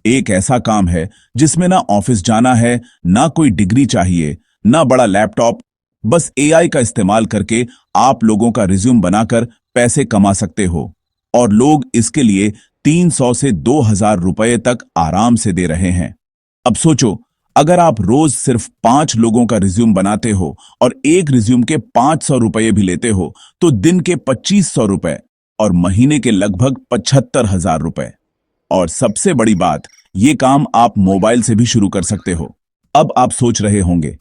एक ऐसा काम है जिसमें ना ऑफिस जाना है, ना कोई डिग्री चाहिए, ना बड़ा लैपटॉप। बस एआई का इस्तेमाल करके आप लोगों का रिज्यूम बनाकर पैसे कमा सकते हो। और लोग इसके लिए 300 से 2000 रुपए तक आराम से दे रहे हैं। अब सोचो, अगर आप रोज सिर्फ 5 लोगों का रिज्यूम बनाते हो और एक रिज्यूम के 500 रुपए भी लेते हो, तो दिन के 2500 रुपए और महीने के लगभग 75,000 रुपए। और सबसे बड़ी बात, ये काम आप मोबाइल से भी शुरू कर सकते हो। अब आप सोच रहे होंगे,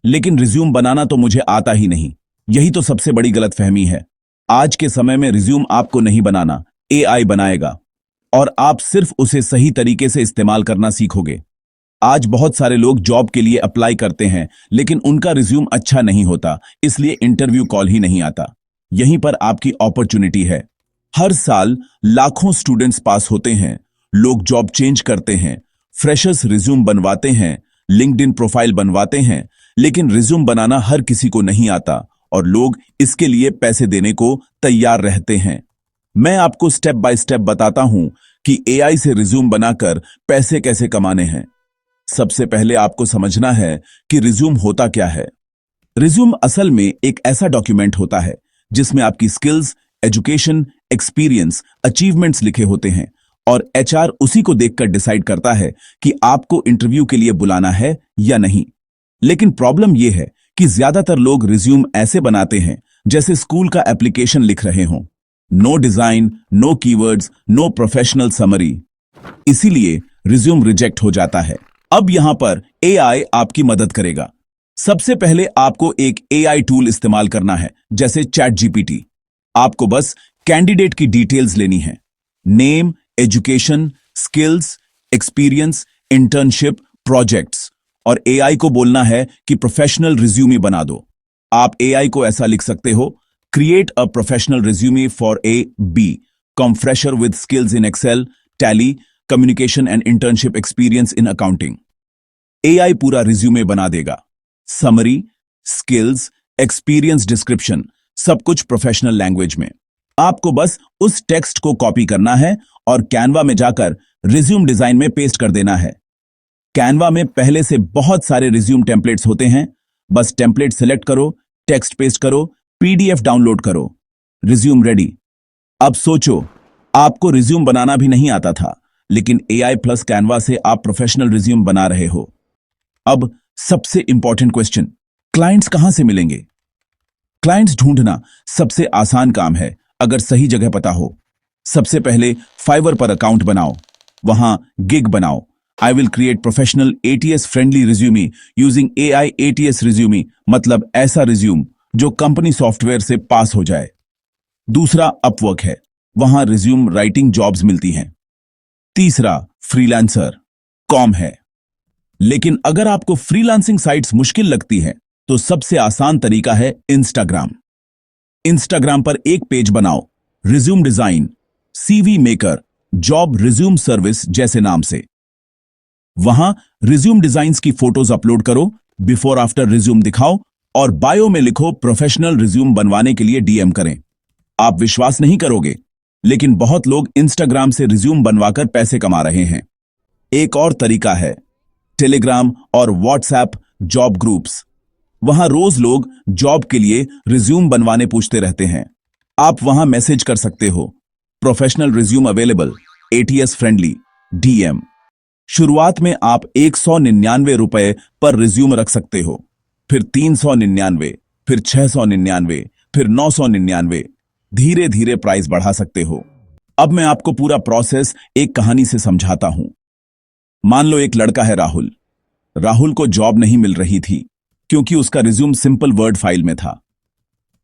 लेकिन रिज्यूम बनाना तो मुझे आता ही नहीं। यही तो सबसे बड़ी गलतफहमी है। आज के समय में रिज्यूम आपको नहीं बनाना, एआई बनाएगा, और आप सिर्फ उसे सही तरीके से इस्तेमाल करना सीखोगे। आज बहुत सारे लोग जॉब के लिए अप्लाई करते हैं, लेकिन उनका रिज्यूम अच्छा नहीं होता, इसलिए इंटरव्यू कॉल ही नहीं आता। यहीं पर आपकी अपॉर्चुनिटी है। हर साल लाखों स्टूडेंट्स पास होते हैं, लोग जॉब चेंज करते हैं, फ्रेशर्स रिज्यूम बनवाते हैं, लिंक्डइन प्रोफाइल बनवाते हैं, लेकिन रिज्यूम बनाना हर किसी को नहीं आता और लोग इसके लिए पैसे देने को तैयार रहते हैं। मैं आपको स्टेप बाय स्टेप बताता हूं कि एआई से रिज्यूम बनाकर पैसे कैसे कमाने हैं। सबसे पहले आपको समझना है कि रिज्यूम होता क्या है। रिज्यूम असल में एक ऐसा डॉक्यूमेंट होता है जिसमें आपकी स्किल्स, एजुकेशन, एक्सपीरियंस, अचीवमेंट्स लिखे होते हैं, और एचआर उसी को देखकर डिसाइड करता है कि आपको इंटरव्यू के लिए बुलाना है या नहीं। लेकिन प्रॉब्लम यह है कि ज्यादातर लोग रिज्यूम ऐसे बनाते हैं जैसे स्कूल का एप्लीकेशन लिख रहे हों। No design, no keywords, no professional summary. इसीलिए रिज्यूम रिजेक्ट हो जाता है। अब यहां पर एआई आपकी मदद करेगा। सबसे पहले आपको एक एआई टूल इस्तेमाल करना है, जैसे चैट जीपीटी। आपको बस कैंडिडेट की डिटेल्स लेनी है, name, education, skills, experience, internship, projects, और एआई को बोलना है कि प्रोफेशनल रिज्यूमे बना दो। आप एआई को ऐसा लिख सकते हो, create a professional resume for a BCom fresher with skills in Excel, Tally, communication and internship experience in accounting. AI पूरा रिज्यूमे बना देगा। समरी, स्किल्स, एक्सपीरियंस डिस्क्रिप्शन, सब कुछ प्रोफेशनल लैंग्वेज में। आपको बस उस टेक्स्ट को कॉपी करना है और कैनवा में जाकर रिज्यूम डिजाइन में पेस्ट कर देना है। कैनवा में पहले से बहुत सारे रिज्यूम टेम्पलेट्स होते हैं। बस टेम्पलेट सिलेक्ट करो, टेक्स्ट पेस्ट करो, पीडीएफ डाउनलोड करो, रिज्यूम रेडी। अब सोचो, आपको रिज्यूम बनाना भी नहीं आता था, लेकिन एआई प्लस कैनवा से आप प्रोफेशनल रिज्यूम बना रहे हो। अब सबसे इंपॉर्टेंट क्वेश्चन, क्लाइंट्स कहां से मिलेंगे? क्लाइंट्स ढूंढना सबसे आसान काम है अगर सही जगह पता हो। सबसे पहले फाइवर पर अकाउंट बनाओ, वहां गिग बनाओ। I will create professional ATS friendly resume using AI ATS resume, मतलब ऐसा रिज्यूम जो कंपनी सॉफ्टवेयर से पास हो जाए। दूसरा अपवर्क है, वहां रिज्यूम राइटिंग जॉब्स मिलती हैं। तीसरा फ्रीलांसर कॉम है। लेकिन अगर आपको फ्रीलांसिंग साइट्स मुश्किल लगती है तो सबसे आसान तरीका है इंस्टाग्राम। इंस्टाग्राम पर एक पेज बनाओ, resume design, CV maker, job resume service जैसे नाम से। वहां रिज्यूम डिजाइन्स की फोटोज अपलोड करो, बिफोर आफ्टर रिज्यूम दिखाओ, और बायो में लिखो प्रोफेशनल रिज्यूम बनवाने के लिए डीएम करें। आप विश्वास नहीं करोगे, लेकिन बहुत लोग इंस्टाग्राम से रिज्यूम बनवाकर पैसे कमा रहे हैं। एक और तरीका है टेलीग्राम और व्हाट्सएप जॉब ग्रुप्स। वहां रोज लोग जॉब के लिए रिज्यूम बनवाने पूछते रहते हैं। आप वहां मैसेज कर सकते हो, professional resume available, ATS friendly, DM. शुरुआत में आप 199 रुपए पर रिज्यूम रख सकते हो, फिर 399, फिर 699, फिर 999। धीरे धीरे प्राइस बढ़ा सकते हो। अब मैं आपको पूरा प्रोसेस एक कहानी से समझाता हूं। मान लो एक लड़का है राहुल। राहुल को जॉब नहीं मिल रही थी क्योंकि उसका रिज्यूम सिंपल वर्ड फाइल में था।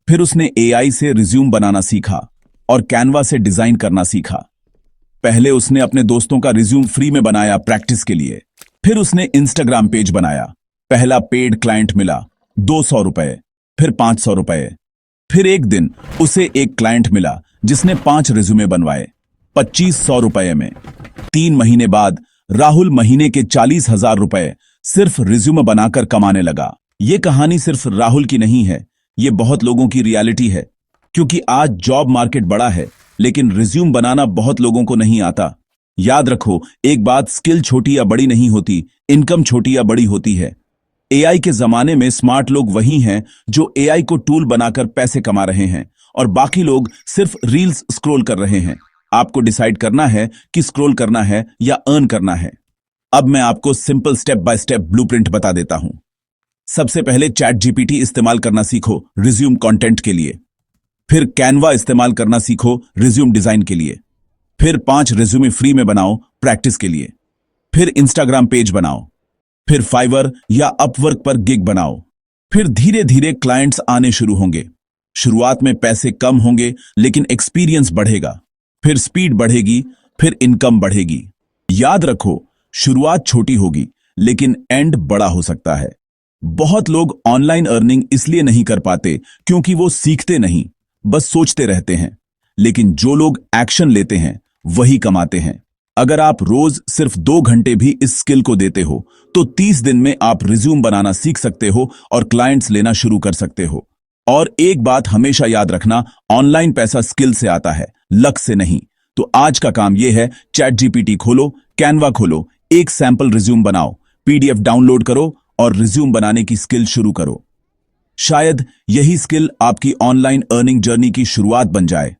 फिर उसने एआई से रिज्यूम बनाना सीखा और कैनवा से डिजाइन करना सीखा। पहले उसने अपने दोस्तों का रिज्यूम फ्री में बनाया प्रैक्टिस के लिए। फिर उसने इंस्टाग्राम पेज बनाया। पहला पेड क्लाइंट मिला 200 रुपए, फिर 500 रुपए। फिर एक दिन उसे एक क्लाइंट मिला जिसने 5 रिज्यूमे बनवाए 2500 रुपए में। 3 महीने बाद राहुल महीने के 40,000 रुपए सिर्फ रिज्यूमे बनाकर कमाने लगा। ये कहानी सिर्फ राहुल की नहीं है, ये बहुत लोगों की रियलिटी है। क्योंकि आज जॉब मार्केट बड़ा है, लेकिन रिज्यूम बनाना बहुत लोगों को नहीं आता। याद रखो, एक बात, स्किल छोटी या बड़ी नहीं होती, इनकम छोटी या बड़ी होती है। एआई के जमाने में स्मार्ट लोग वही हैं जो एआई को टूल बनाकर पैसे कमा रहे हैं और बाकी लोग सिर्फ रील्स स्क्रॉल कर रहे हैं। आपको डिसाइड करना है कि स्क्रॉल करना है या अर्न करना है। अब मैं आपको simple step by step blueprint बता देता हूं। सबसे पहले चैट जीपीटी इस्तेमाल करना सीखो रिज्यूम कंटेंट के लिए। फिर कैनवा इस्तेमाल करना सीखो रिज्यूम डिजाइन के लिए। फिर 5 रिज्यूमे फ्री में बनाओ प्रैक्टिस के लिए। फिर इंस्टाग्राम पेज बनाओ। फिर फाइवर या अपवर्क पर गिग बनाओ। फिर धीरे धीरे क्लाइंट्स आने शुरू होंगे। शुरुआत में पैसे कम होंगे लेकिन एक्सपीरियंस बढ़ेगा, फिर स्पीड बढ़ेगी, फिर इनकम बढ़ेगी। याद रखो, शुरुआत छोटी होगी लेकिन एंड बड़ा हो सकता है। बहुत लोग ऑनलाइन अर्निंग इसलिए नहीं कर पाते क्योंकि वो सीखते नहीं, बस सोचते रहते हैं। लेकिन जो लोग एक्शन लेते हैं वही कमाते हैं। अगर आप रोज सिर्फ 2 घंटे भी इस स्किल को देते हो तो 30 दिन में आप रिज्यूम बनाना सीख सकते हो और क्लाइंट्स लेना शुरू कर सकते हो। और एक बात हमेशा याद रखना, ऑनलाइन पैसा स्किल से आता है, लक से नहीं। तो आज का काम यह है, चैट जीपीटी खोलो, कैनवा खोलो, एक सैंपल रिज्यूम बनाओ, पीडीएफ डाउनलोड करो और रिज्यूम बनाने की स्किल शुरू करो। शायद यही स्किल आपकी ऑनलाइन अर्निंग जर्नी की शुरुआत बन जाए।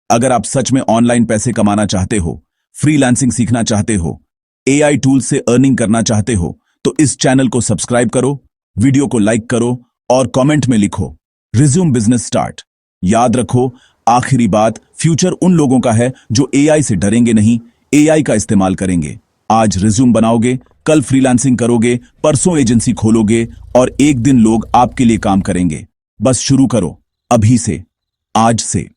अगर आप सच में ऑनलाइन पैसे कमाना चाहते हो, फ्रीलांसिंग सीखना चाहते हो, एआई टूल से अर्निंग करना चाहते हो, तो इस चैनल को सब्सक्राइब करो, वीडियो को लाइक करो और कमेंट में लिखो रिज्यूम बिजनेस स्टार्ट। याद रखो, आखिरी बात, फ्यूचर उन लोगों का है जो एआई से डरेंगे नहीं, एआई का इस्तेमाल करेंगे। आज रिज्यूम बनाओगे, कल फ्रीलांसिंग करोगे, परसों एजेंसी खोलोगे और एक दिन लोग आपके लिए काम करेंगे। बस शुरू करो, अभी से, आज से।